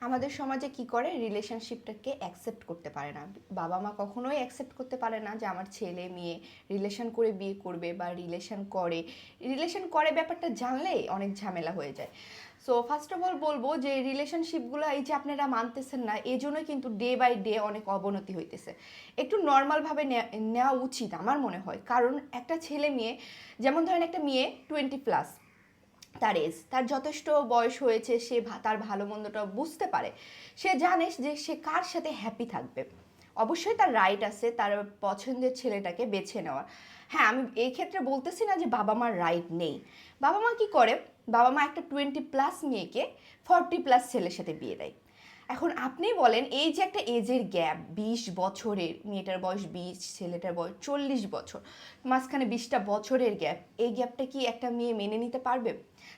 আমাদের সমাজে কি করে রিলেশনশিপটাকে অ্যাকসেপ্ট করতে পারে না। বাবা মা কখনোই অ্যাকসেপ্ট করতে পারে না যে আমার ছেলে মেয়ে রিলেশন করে বিয়ে করবে বা রিলেশন করে ব্যাপারটা জানলেই অনেক ঝামেলা হয়ে যায়। সো ফার্স্ট অফ অল বলবো যে রিলেশনশিপগুলো এই যে আপনারা মানতেছেন না, এই জন্যই কিন্তু ডে বাই ডে অনেক অবনতি হইতেছে। একটু নর্মালভাবে নেওয়া উচিত আমার মনে হয়, কারণ একটা ছেলে মেয়ে, যেমন ধরেন একটা মেয়ে 20+, তার এজ, তার যথেষ্ট বয়স হয়েছে, সে তার ভালো মন্দটা বুঝতে পারে, সে জানে যে সে কার সাথে হ্যাপি থাকবে। অবশ্যই তার রাইট আছে তার পছন্দের ছেলেটাকে বেছে নেওয়ার। হ্যাঁ, আমি এই ক্ষেত্রে বলতেছি না যে বাবা মার রাইট নেই। বাবা মা কি করে, বাবা মা একটা 20+ মেয়েকে 40+ ছেলের সাথে বিয়ে দেয়। এখন আপনি বলেন, এই যে একটা এজের গ্যাপ, 20 বছরের, মেয়েটার বয়স 20, ছেলেটার বয়স 40 বছর, মাঝখানে 20টা বছরের গ্যাপ, এই গ্যাপটা কি একটা মেয়ে মেনে নিতে পারবে?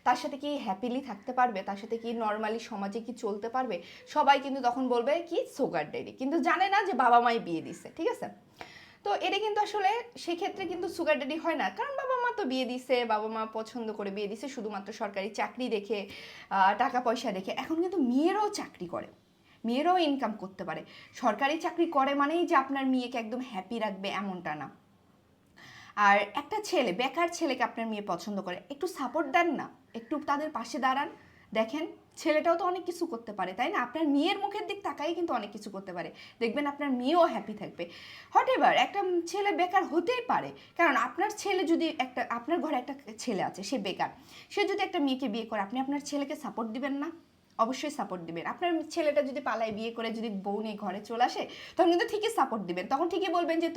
তার সাথে কি হ্যাপিলি থাকতে পারবে? তার সাথে কি নর্মালি সমাজে কি চলতে পারবে? সবাই কিন্তু তখন বলবে কি সুগার ড্যাডি, কিন্তু জানে না যে বাবা মাই বিয়ে দিছে, ঠিক আছে? তো এটা কিন্তু আসলে সেক্ষেত্রে কিন্তু সুগার ড্যাডি হয় না, কারণ বাবা মা তো বিয়ে দিছে, বাবা মা পছন্দ করে বিয়ে দিছে শুধুমাত্র সরকারি চাকরি দেখে, টাকা পয়সা দেখে। এখন কিন্তু মেয়েরাও চাকরি করে, মেয়েরাও ইনকাম করতে পারে। সরকারি চাকরি করে মানেই যে আপনার মেয়েকে একদম হ্যাপি রাখবে এমনটা না। আর একটা ছেলে, বেকার ছেলেকে আপনার মেয়ে পছন্দ করে, একটু সাপোর্ট দেন না, একটু তাদের পাশে দাঁড়ান। দেখেন, ছেলেটাও তো অনেক কিছু করতে পারে, তাই না? আপনার মেয়ের মুখের দিক তাকাই কিন্তু অনেক কিছু করতে পারে, দেখবেন আপনার মেয়েও হ্যাপি থাকবে। হট এভার একটা ছেলে বেকার হতেই পারে, কারণ আপনার ছেলে যদি একটা, আপনার ঘরে একটা ছেলে আছে, সে বেকার, সে যদি একটা মেয়েকে বিয়ে করে, আপনি আপনার ছেলেকে সাপোর্ট দিবেন না? অবশ্যই সাপোর্ট দিবেন। আপনার ছেলেটা যদি পালায় বিয়ে করে যদি বউ নিয়ে ঘরে চলে আসে, তখন কিন্তু ঠিকই সাপোর্ট দিবেন, তখন ঠিকই বলবেন যে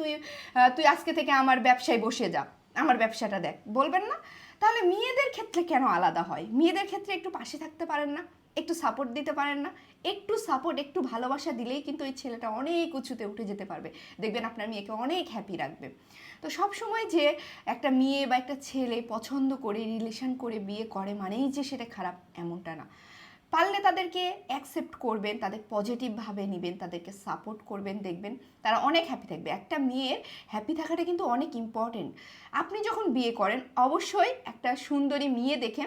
তুই আজকে থেকে আমার ব্যবসায় বসে যা, আমার ব্যবসাটা দেখ, বলবেন না? তাহলে মেয়েদের ক্ষেত্রে কেন আলাদা হয়? মেয়েদের ক্ষেত্রে একটু পাশে থাকতে পারেন না? একটু সাপোর্ট দিতে পারেন না? একটু সাপোর্ট, একটু ভালোবাসা দিলেই কিন্তু ওই ছেলেটা অনেক উঁচুতে উঠে যেতে পারবে, দেখবেন আপনার মেয়েকে অনেক হ্যাপি রাখবে। তো সব সময় যে একটা মেয়ে বা একটা ছেলে পছন্দ করে রিলেশন করে বিয়ে করে মানেই যে সেটা খারাপ, এমনটা না। পারলে তাদেরকে অ্যাকসেপ্ট করবেন, তাদের পজিটিভভাবে নেবেন, তাদেরকে সাপোর্ট করবেন, দেখবেন তারা অনেক হ্যাপি থাকবে। একটা মেয়ের হ্যাপি থাকাটা কিন্তু অনেক ইম্পর্টেন্ট। আপনি যখন বিয়ে করেন, অবশ্যই একটা সুন্দরী মেয়ে দেখে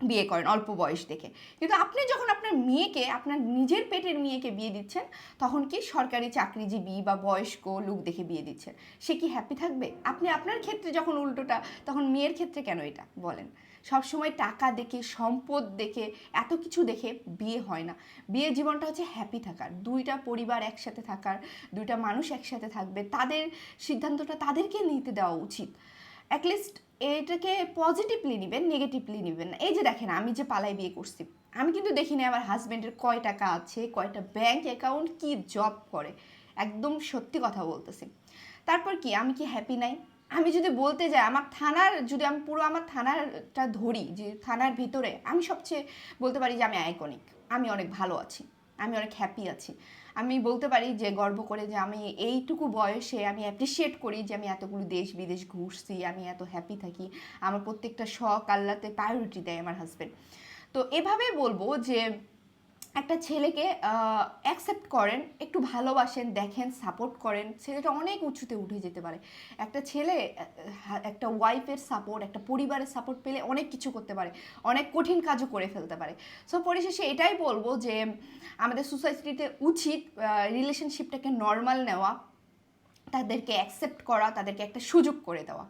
বিয়ে করেন, অল্প বয়স দেখে। কিন্তু আপনি যখন আপনার মেয়েকে, আপনার নিজের পেটের মেয়েকে বিয়ে দিচ্ছেন, তখন কি সরকারি চাকরিজীবী বা বয়স্ক লোক দেখে বিয়ে দিচ্ছেন, সে কি হ্যাপি থাকবে? আপনি আপনার ক্ষেত্রে যখন উল্টোটা, তখন মেয়ের ক্ষেত্রে কেন এটা বলেন? সবসময় টাকা দেখে, সম্পদ দেখে, এত কিছু দেখে বিয়ে হয় না। বিয়ের জীবনটা হচ্ছে হ্যাপি থাকার, দুইটা পরিবার একসাথে থাকার, দুইটা মানুষ একসাথে থাকবে, তাদের সিদ্ধান্তটা তাদেরকে নিতে দেওয়া উচিত। অ্যাটলিস্ট এটাকে পজিটিভলি নেবেন, নেগেটিভলি নেবেন না। এই যে দেখেন, আমি যে পালাই বিয়ে করছি, আমি কিন্তু দেখি না আমার হাজব্যান্ডের কয় টাকা আছে, কয়টা ব্যাংক অ্যাকাউন্ট, কি জব করে, একদম সত্যি কথা বলতেছি। তারপর কি আমি কি হ্যাপি নাই? আমি যদি বলতে যাই, যদি আমি পুরো আমার থানারটা ধরি, যে থানার ভিতরে আমি সবচেয়ে বলতে পারি যে আমি আইকনিক, আমি অনেক ভালো আছি, আমি অনেক হ্যাপি আছি। আমি বলতে পারি যে গর্ব করে যে আমি এইটুকু বয়সে আমি অ্যাপ্রিসিয়েট করি যে আমি এতগুলো দেশ বিদেশ ঘুরছি, আমি এত হ্যাপি থাকি, আমার প্রত্যেকটা শখ আল্লাতে প্রায়োরিটি দেয় আমার হাজব্যান্ড। তো এভাবেই বলবো যে একটা ছেলেকে অ্যাকসেপ্ট করেন, একটু ভালোবাসেন, দেখেন, সাপোর্ট করেন, ছেলেটা অনেক উঁচুতে উঠে যেতে পারে। একটা ছেলে একটা ওয়াইফের সাপোর্ট, একটা পরিবারের সাপোর্ট পেলে অনেক কিছু করতে পারে, অনেক কঠিন কাজও করে ফেলতে পারে। সো পরিশেষে এটাই বলবো যে আমাদের সোসাইটিতে উচিত রিলেশনশিপটাকে নর্মাল নেওয়া, তাদেরকে অ্যাকসেপ্ট করা, তাদেরকে একটা সুযোগ করে দেওয়া।